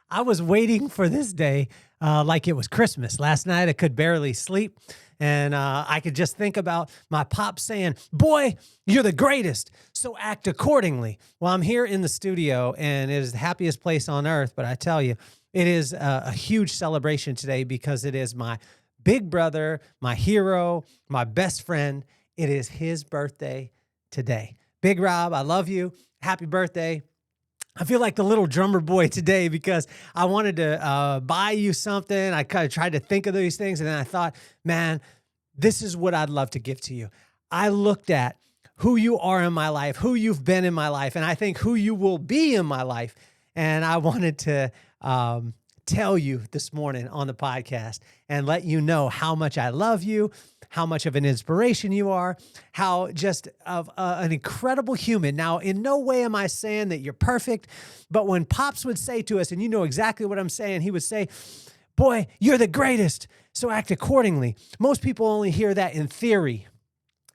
I was waiting for this day like it was Christmas. Last night I could barely sleep, and I could just think about my pop saying, "Boy, you're the greatest, so act accordingly." Well, I'm here in the studio, and it is the happiest place on earth, but I tell you, it is a huge celebration today because it is my big brother, my hero, my best friend. It is his birthday today. Big Rob, I love you. Happy birthday. I feel like the little drummer boy today because I wanted to buy you something. I kind of tried to think of these things, and then I thought, man, this is what I'd love to give to you. I looked at who you are in my life, who you've been in my life, and I think who you will be in my life. And I wanted to tell you this morning on the podcast and let you know how much I love you, how much of an inspiration you are, how just of an incredible human. Now, in no way am I saying that you're perfect, but when Pops would say to us, and you know exactly what I'm saying, he would say, "Boy, you're the greatest, so act accordingly." Most people only hear that in theory.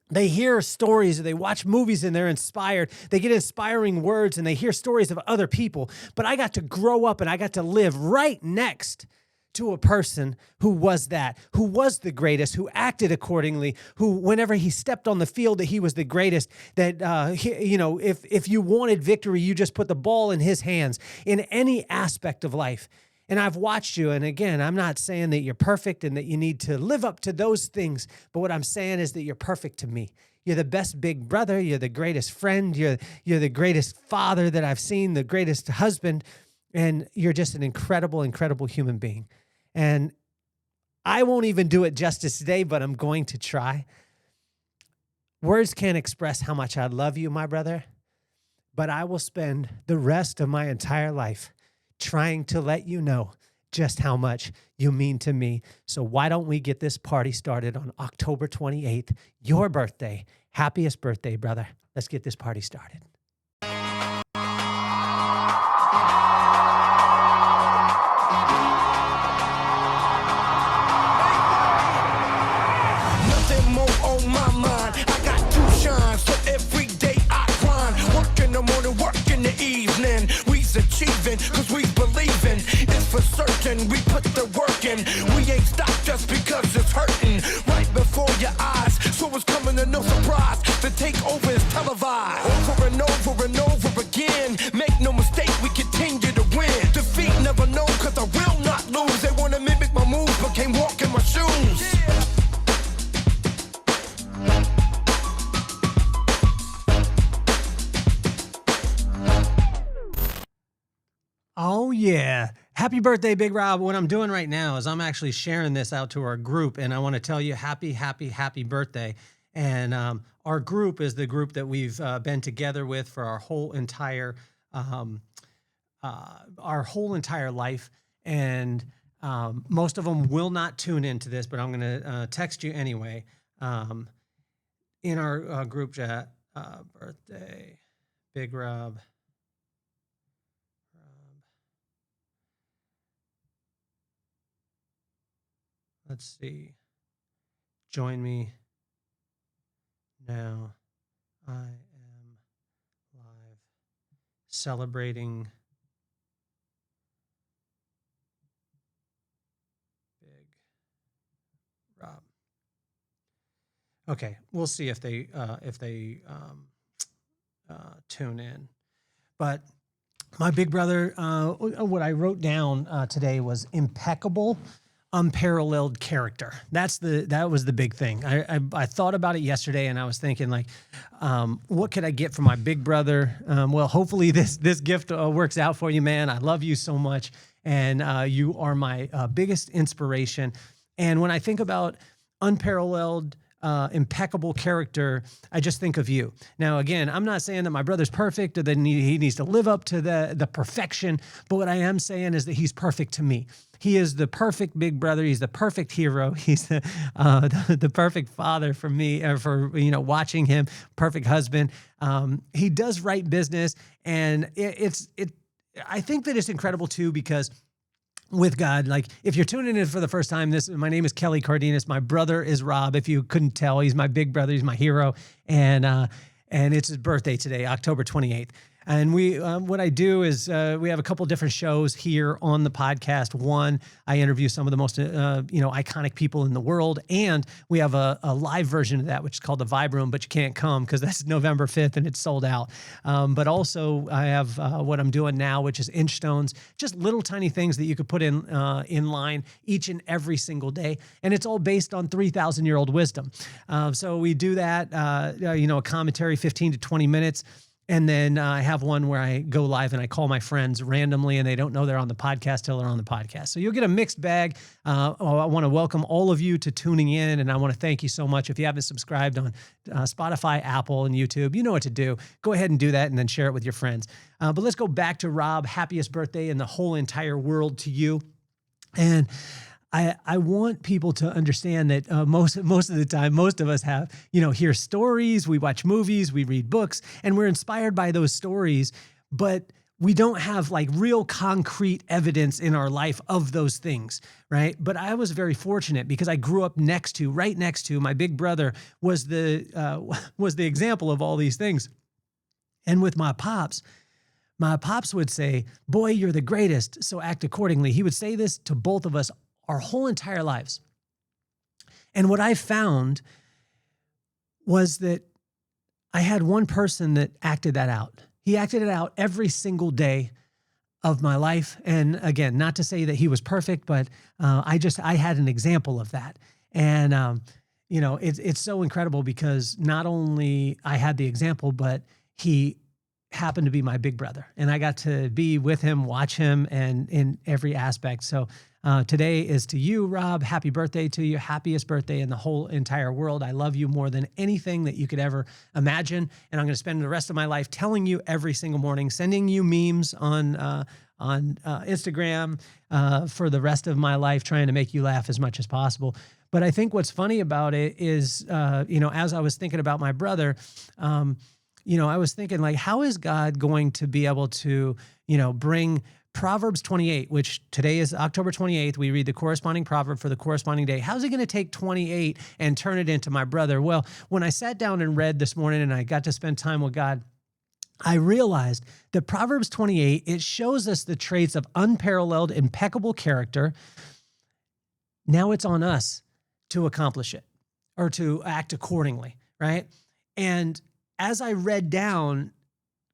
They hear stories, or they watch movies and they're inspired. They get inspiring words and they hear stories of other people. But I got to grow up and I got to live right next to a person who was that, who was the greatest, who acted accordingly, who whenever he stepped on the field that he was the greatest, that, if you wanted victory, you just put the ball in his hands in any aspect of life. And I've watched you, and again, I'm not saying that you're perfect and that you need to live up to those things, but what I'm saying is that you're perfect to me. You're the best big brother. You're the greatest friend. You're the greatest father that I've seen, the greatest husband, and you're just an incredible, incredible human being. And I won't even do it justice today, but I'm going to try. Words can't express how much I love you, my brother, but I will spend the rest of my entire life trying to let you know just how much you mean to me. So why don't we get this party started on October 28th, your birthday. Happiest birthday, brother. Let's get this party started. Nothing more on my mind. I got to shine, so every day I grind. Work in the morning, work in the evening. We's achieving, cause we believing. It's for certain, we put the work in. We ain't stopped just because it's hurting. Right before your eyes, so it's coming to no surprise. The takeover is televised. Over and over and over again. Make no mistake, we continue to win. Defeat never known, cause I will not lose. They wanna mimic my moves, but can't walk in my shoes. Oh, yeah. Happy birthday, Big Rob. What I'm doing right now is I'm actually sharing this out to our group, and I want to tell you happy, happy, happy birthday. And our group is the group that we've been together with for our whole entire life. And most of them will not tune into this, but I'm going to text you anyway. In our group chat, birthday, Big Rob. Let's see. Join me now. I am live celebrating Big Rob. Okay, we'll see if they tune in. But my big brother, what I wrote down today was impeccable, unparalleled character. That was the big thing. I thought about it yesterday, and I was thinking, like, what could I get for my big brother? Well, hopefully this gift works out for you, man. I love you so much, and you are my biggest inspiration. And when I think about unparalleled, impeccable character, I just think of you. Now, again, I'm not saying that my brother's perfect or that he needs to live up to the perfection, but what I am saying is that he's perfect to me. He is the perfect big brother. He's the perfect hero. He's the perfect father for me, for watching him. Perfect husband. He does right business, and I think that it's incredible too because with God, like if you're tuning in for the first time, my name is Kelly Cardenas. My brother is Rob. If you couldn't tell, he's my big brother. He's my hero, and it's his birthday today, October 28th. And what I do is we have a couple different shows here on the podcast. One, I interview some of the most iconic people in the world, and we have a live version of that, which is called the Vibe Room, but you can't come because that's November 5th and it's sold out. But also I have what I'm doing now, which is inch stones, just little tiny things that you could put in line each and every single day, and it's all based on 3,000-year-old wisdom. So we do that, a commentary, 15 to 20 minutes. And then I have one where I go live and I call my friends randomly and they don't know they're on the podcast till they're on the podcast. So you'll get a mixed bag. I want to welcome all of you to tuning in, and I want to thank you so much. If you haven't subscribed on Spotify, Apple, and YouTube, you know what to do. Go ahead and do that and then share it with your friends. But let's go back to Rob. Happiest birthday in the whole entire world to you. And I want people to understand that most of the time, most of us have, hear stories, we watch movies, we read books, and we're inspired by those stories, but we don't have like real concrete evidence in our life of those things, right? But I was very fortunate because I grew up right next to my big brother was the example of all these things. And with my pops would say, "Boy, you're the greatest, so act accordingly." He would say this to both of us our whole entire lives. And what I found was that I had one person that acted that out. He acted it out every single day of my life. And again, not to say that he was perfect, but I had an example of that. And, it's so incredible because not only I had the example, but he happened to be my big brother. And I got to be with him, watch him, and in every aspect. So today is to you, Rob. Happy birthday to you. Happiest birthday in the whole entire world. I love you more than anything that you could ever imagine. And I'm going to spend the rest of my life telling you every single morning, sending you memes on Instagram for the rest of my life, trying to make you laugh as much as possible. But I think what's funny about it is, as I was thinking about my brother, I was thinking like, how is God going to be able to, bring Proverbs 28, which today is October 28th. We read the corresponding proverb for the corresponding day. How's he going to take 28 and turn it into my brother? Well, when I sat down and read this morning and I got to spend time with God, I realized that Proverbs 28, it shows us the traits of unparalleled, impeccable character. Now it's on us to accomplish it or to act accordingly, right? And as I read down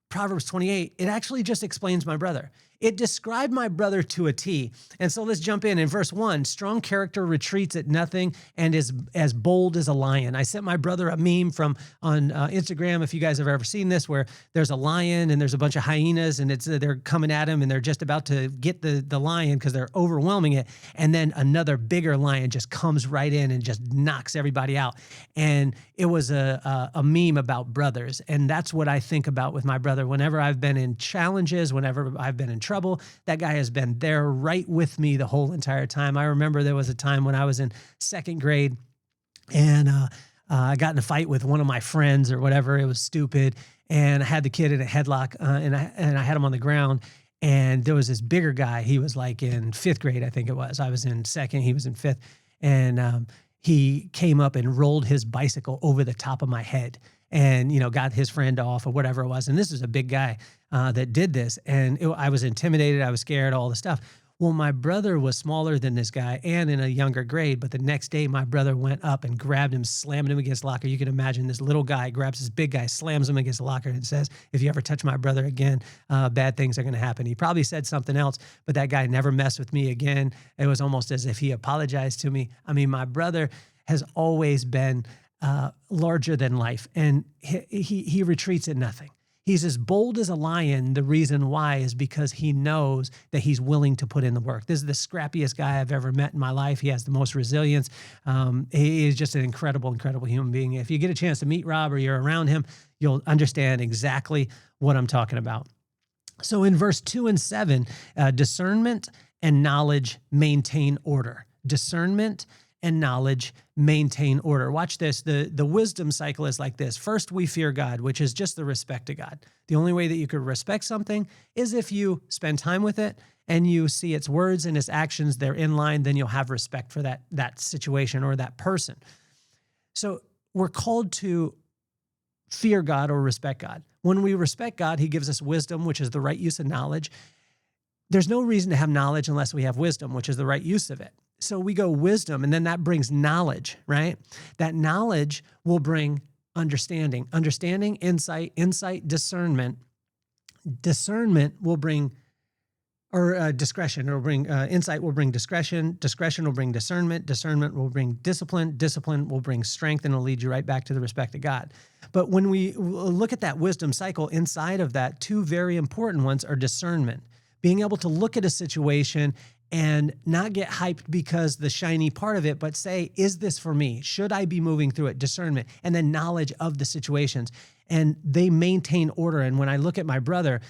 Proverbs 28, it actually just explains my brother. It described my brother to a T. And so let's jump in. In verse 1, strong character retreats at nothing and is as bold as a lion. I sent my brother a meme on Instagram, if you guys have ever seen this, where there's a lion and there's a bunch of hyenas and they're coming at him and they're just about to get the lion because they're overwhelming it. And then another bigger lion just comes right in and just knocks everybody out. And it was a meme about brothers. And that's what I think about with my brother. Whenever I've been in challenges, whenever I've been in trouble, that guy has been there right with me the whole entire time. I remember there was a time when I was in second grade and I got in a fight with one of my friends or whatever. It was stupid. And I had the kid in a headlock and I had him on the ground. And there was this bigger guy. He was like in fifth grade, I think it was. I was in second, he was in fifth. And he came up and rolled his bicycle over the top of my head and, got his friend off or whatever it was. And this is a big guy that did this. And I was intimidated. I was scared, all the stuff. Well, my brother was smaller than this guy and in a younger grade. But the next day, my brother went up and grabbed him, slammed him against the locker. You can imagine this little guy grabs this big guy, slams him against the locker and says, "If you ever touch my brother again, bad things are going to happen." He probably said something else, but that guy never messed with me again. It was almost as if he apologized to me. I mean, my brother has always been larger than life, and he retreats at nothing. He's as bold as a lion. The reason why is because he knows that he's willing to put in the work. This is the scrappiest guy I've ever met in my life. He has the most resilience. He is just an incredible, incredible human being. If you get a chance to meet Rob or you're around him, you'll understand exactly what I'm talking about. So in verse 2 and 7, discernment and knowledge maintain order. Discernment and knowledge maintain order. Watch this. The wisdom cycle is like this. First, we fear God, which is just the respect of God. The only way that you could respect something is if you spend time with it and you see its words and its actions, they're in line, then you'll have respect for that situation or that person. So we're called to fear God or respect God. When we respect God, he gives us wisdom, which is the right use of knowledge. There's no reason to have knowledge unless we have wisdom, which is the right use of it. So we go wisdom, and then that brings knowledge, right? That knowledge will bring understanding, insight, discernment. Discernment will bring, or discretion, or bring insight will bring discretion will bring discernment will bring discipline will bring strength, and it'll lead you right back to the respect of God. But when we look at that wisdom cycle, inside of that, two very important ones are discernment, being able to look at a situation and not get hyped because the shiny part of it, but say, is this for me? Should I be moving through it? Discernment, and then knowledge of the situations. And they maintain order. And when I look at my brother,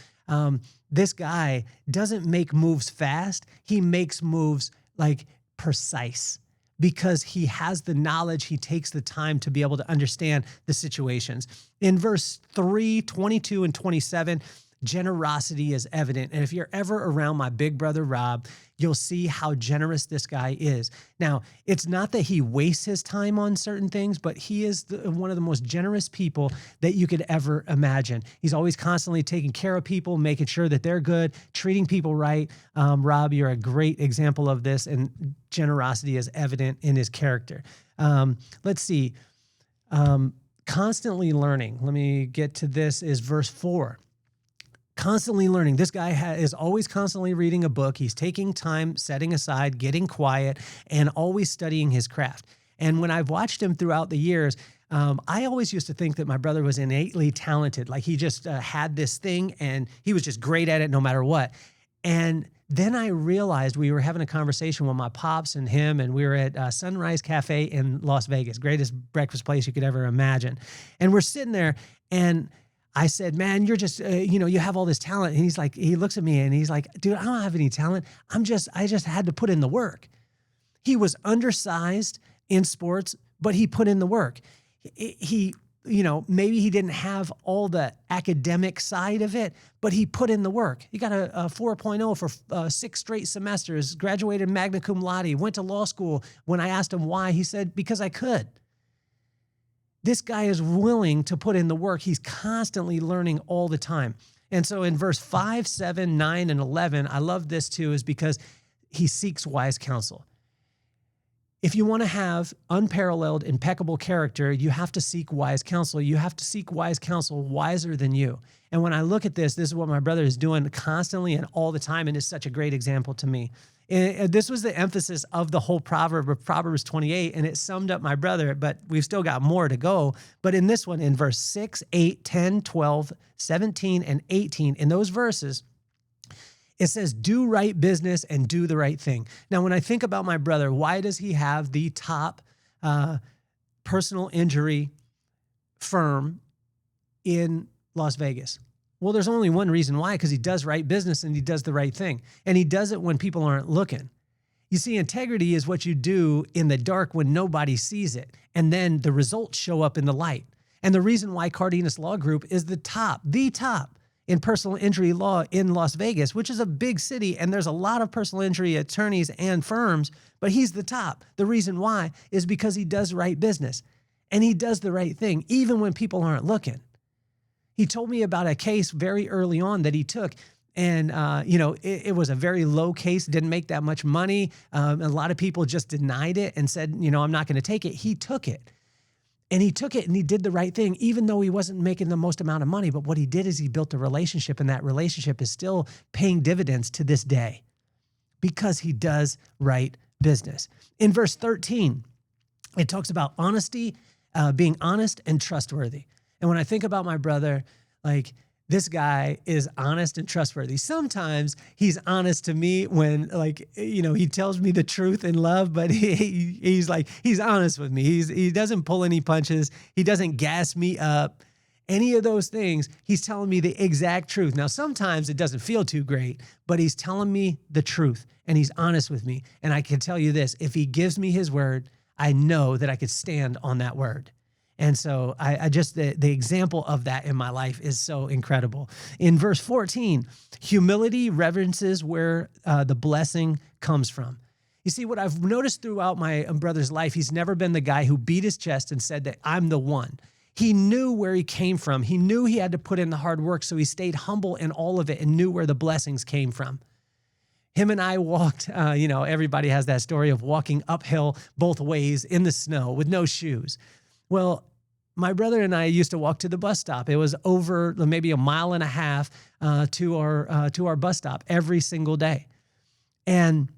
this guy doesn't make moves fast. He makes moves like precise because he has the knowledge. He takes the time to be able to understand the situations. In verse 3, 22 and 27, generosity is evident. And if you're ever around my big brother, Rob, you'll see how generous this guy is. Now, it's not that he wastes his time on certain things, but he is one of the most generous people that you could ever imagine. He's always constantly taking care of people, making sure that they're good, treating people right. Rob, you're a great example of this, and generosity is evident in his character. Let's see. Constantly learning. Let me get to this, is verse 4. Constantly learning. This guy is always constantly reading a book. He's taking time, setting aside, getting quiet, and always studying his craft. And when I've watched him throughout the years, I always used to think that my brother was innately talented. Like he just had this thing and he was just great at it no matter what. And then I realized we were having a conversation with my pops and him, and we were at Sunrise Cafe in Las Vegas, greatest breakfast place you could ever imagine. And we're sitting there, and I said, man, you're just, you have all this talent. And he's like, he looks at me and he's like, dude, I don't have any talent. I just had to put in the work. He was undersized in sports, but he put in the work. He maybe he didn't have all the academic side of it, but he put in the work. He got a 4.0 for 6 straight semesters, graduated magna cum laude, went to law school. When I asked him why, he said, because I could. This guy is willing to put in the work. He's constantly learning all the time. And so in verse 5, 7, 9, and 11, I love this too, is because he seeks wise counsel. If you want to have unparalleled, impeccable character, you have to seek wise counsel. You have to seek wise counsel wiser than you. And when I look at this is what my brother is doing constantly and all the time, and is such a great example to me. And this was the emphasis of the whole proverb of Proverbs 28, and it summed up my brother, but we've still got more to go. But in this one, in verse 6, 8, 10, 12, 17, and 18, in those verses, it says, do right business and do the right thing. Now, when I think about my brother, why does he have the top personal injury firm in Las Vegas? Well, there's only one reason why, because he does right business and he does the right thing. And he does it when people aren't looking. You see, integrity is what you do in the dark when nobody sees it. And then the results show up in the light. And the reason why Cardenas Law Group is the top in personal injury law in Las Vegas, which is a big city, and there's a lot of personal injury attorneys and firms, but he's the top. The reason why is because he does right business and he does the right thing, even when people aren't looking. He told me about a case very early on that he took, and it was a very low case, didn't make that much money. A lot of people just denied it and said, I'm not going to take it. He took it. And he took it and he did the right thing, even though he wasn't making the most amount of money. But what he did is he built a relationship, and that relationship is still paying dividends to this day because he does right business. In verse 13, it talks about honesty, being honest and trustworthy. And when I think about my brother, like, this guy is honest and trustworthy. Sometimes he's honest to me when, he tells me the truth in love, but he's honest with me. He doesn't pull any punches. He doesn't gas me up. Any of those things, he's telling me the exact truth. Now, sometimes it doesn't feel too great, but he's telling me the truth, and he's honest with me. And I can tell you this, if he gives me his word, I know that I could stand on that word. And so I just, the example of that in my life is so incredible. In verse 14, humility reverences where the blessing comes from. You see, what I've noticed throughout my brother's life, he's never been the guy who beat his chest and said that I'm the one. He knew where he came from. He knew he had to put in the hard work, so he stayed humble in all of it and knew where the blessings came from. Him and I walked, everybody has that story of walking uphill both ways in the snow with no shoes. Well, my brother and I used to walk to the bus stop. It was over maybe a mile and a half to our bus stop every single day. And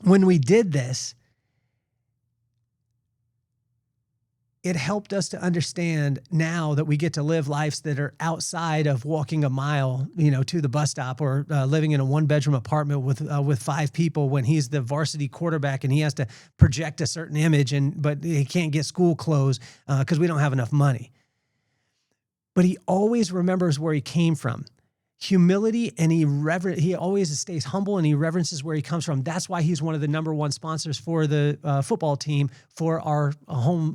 when we did this, it helped us to understand now that we get to live lives that are outside of walking a mile, to the bus stop, or living in a one-bedroom apartment with 5 people when he's the varsity quarterback and he has to project a certain image, but he can't get school clothes because we don't have enough money. But he always remembers where he came from. Humility, and he always stays humble and he reverences where he comes from. That's why he's one of the number one sponsors for the football team for our home,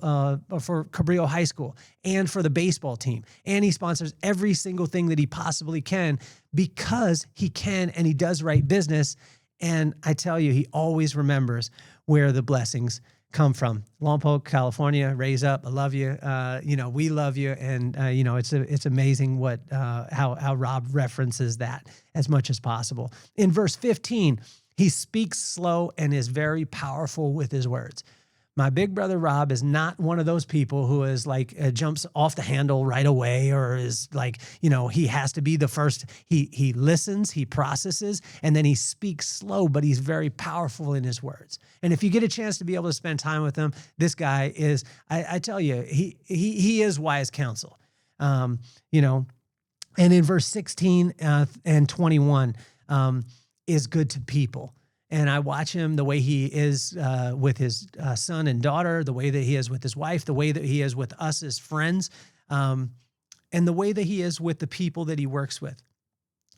for Cabrillo High School, and for the baseball team. And he sponsors every single thing that he possibly can because he can and he does right business. And I tell you, he always remembers where the blessings come from. Lompoc, California, raise up. I love you. We love you. And, it's amazing how Rob references that as much as possible. In verse 15, he speaks slow and is very powerful with his words. My big brother Rob is not one of those people who is jumps off the handle right away, or is he has to be the first. He listens, he processes, and then he speaks slow, but he's very powerful in his words. And if you get a chance to be able to spend time with him, this guy is, I tell you, he is wise counsel. And in verse 16 and 21 is good to people. And I watch him the way he is with his son and daughter, the way that he is with his wife, the way that he is with us as friends, and the way that he is with the people that he works with.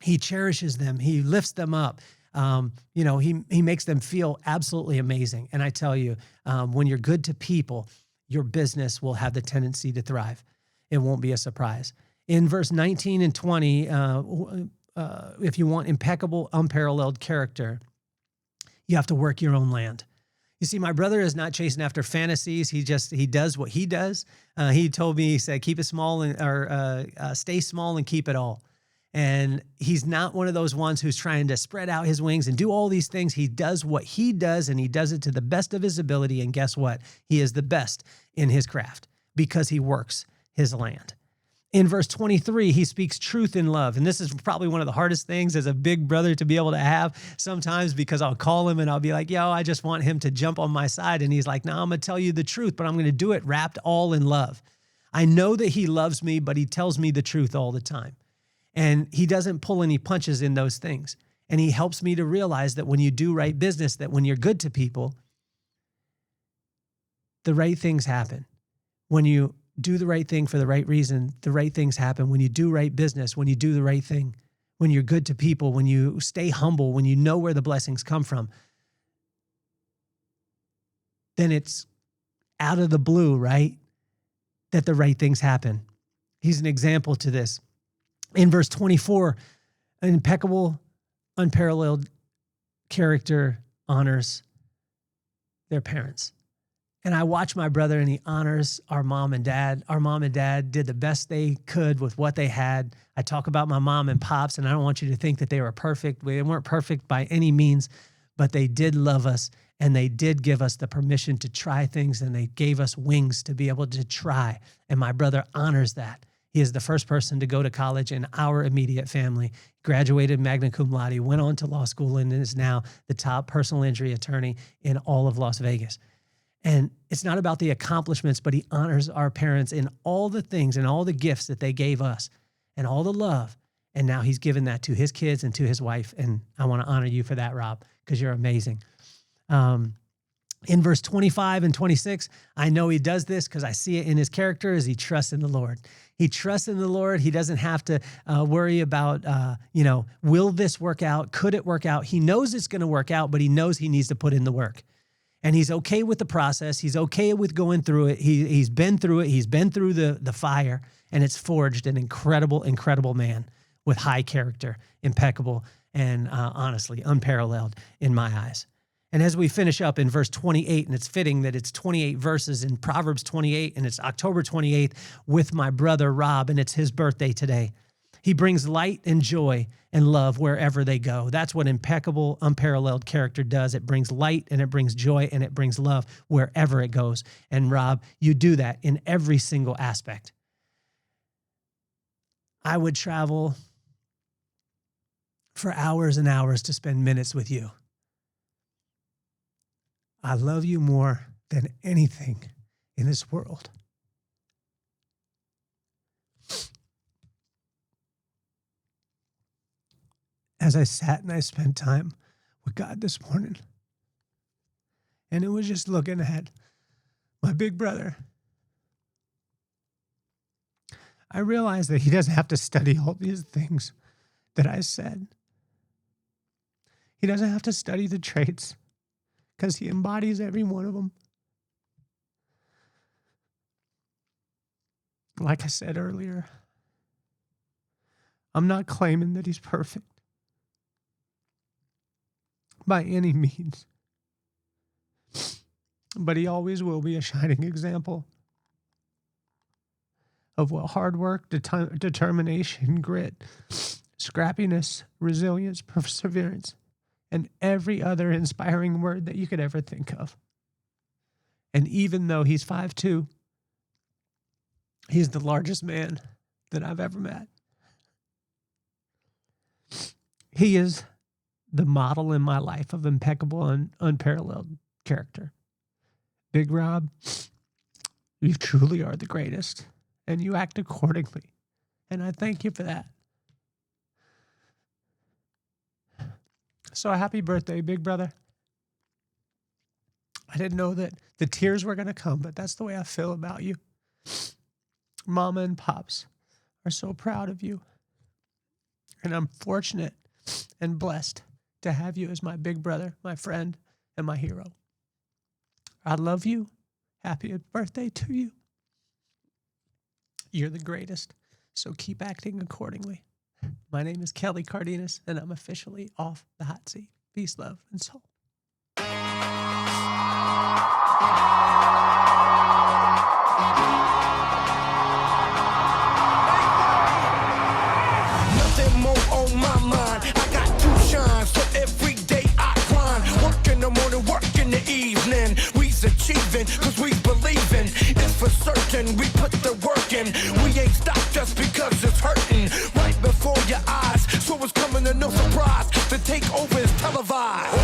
He cherishes them. He lifts them up. He makes them feel absolutely amazing. And I tell you, when you're good to people, your business will have the tendency to thrive. It won't be a surprise. In verse 19 and 20, if you want impeccable, unparalleled character, you have to work your own land. You see, my brother is not chasing after fantasies. He does what he does. He told me, he said, keep it small or stay small and keep it all. And he's not one of those ones who's trying to spread out his wings and do all these things. He does what he does, and he does it to the best of his ability. And guess what? He is the best in his craft because he works his land. In verse 23, he speaks truth in love. And this is probably one of the hardest things as a big brother to be able to have sometimes, because I'll call him and I'll be like, I just want him to jump on my side. And he's like, no, I'm going to tell you the truth, but I'm going to do it wrapped all in love. I know that he loves me, but he tells me the truth all the time. And he doesn't pull any punches in those things. And he helps me to realize that when you do right business, that when you're good to people, the right things happen. When you do the right thing for the right reason, the right things happen. When you do right business, when you do the right thing, when you're good to people, when you stay humble, when you know where the blessings come from, then it's out of the blue, right? That the right things happen. He's an example to this. In verse 24, an impeccable, unparalleled character honors their parents. And I watch my brother, and he honors our mom and dad. Our mom and dad did the best they could with what they had. I talk about my mom and pops, and I don't want you to think that they were perfect. They weren't perfect by any means, but they did love us, and they did give us the permission to try things, and they gave us wings to be able to try. And my brother honors that. He is the first person to go to college in our immediate family, graduated magna cum laude, went on to law school, and is now the top personal injury attorney in all of Las Vegas. And it's not about the accomplishments, but he honors our parents in all the things and all the gifts that they gave us and all the love. And now he's given that to his kids and to his wife. And I want to honor you for that, Rob, because you're amazing. In verse 25 and 26, I know he does this because I see it in his character, as he trusts in the Lord. He trusts in the Lord. He doesn't have to worry about, will this work out? Could it work out? He knows it's going to work out, but he knows he needs to put in the work. And he's okay with the process. He's okay with going through it. He's been through it. He's been through the fire, and it's forged an incredible, incredible man with high character, impeccable, and honestly, unparalleled in my eyes. And as we finish up in verse 28, and it's fitting that it's 28 verses in Proverbs 28, and it's October 28th with my brother Rob, and it's his birthday today. He brings light and joy and love wherever they go. That's what impeccable, unparalleled character does. It brings light and it brings joy and it brings love wherever it goes. And Rob, you do that in every single aspect. I would travel for hours and hours to spend minutes with you. I love you more than anything in this world. As I sat and I spent time with God this morning, and it was just looking at my big brother, I realized that he doesn't have to study all these things that I said. He doesn't have to study the traits because he embodies every one of them. Like I said earlier, I'm not claiming that he's perfect by any means, but he always will be a shining example of what hard work, determination, grit, scrappiness, resilience, perseverance, and every other inspiring word that you could ever think of. And even though he's 5'2", he's the largest man that I've ever met. He is the model in my life of impeccable and unparalleled character. Big Rob, you truly are the greatest, and you act accordingly. And I thank you for that. So happy birthday, big brother. I didn't know that the tears were going to come, but that's the way I feel about you. Mama and Pops are so proud of you. And I'm fortunate and blessed to have you as my big brother, my friend, and my hero. I love you. Happy birthday to you. You're the greatest, so keep acting accordingly. My name is Kelly Cardenas, and I'm officially off the hot seat. Peace, love, and soul. Nothing more on my mind. I got to shine, so every day I grind. Work in the morning, work in the evening. We's achieving, cause we believing. It's for certain, we put the work in. We ain't stopped just because it's hurting. Right before your eyes, so it's coming to no surprise. The takeover is televised.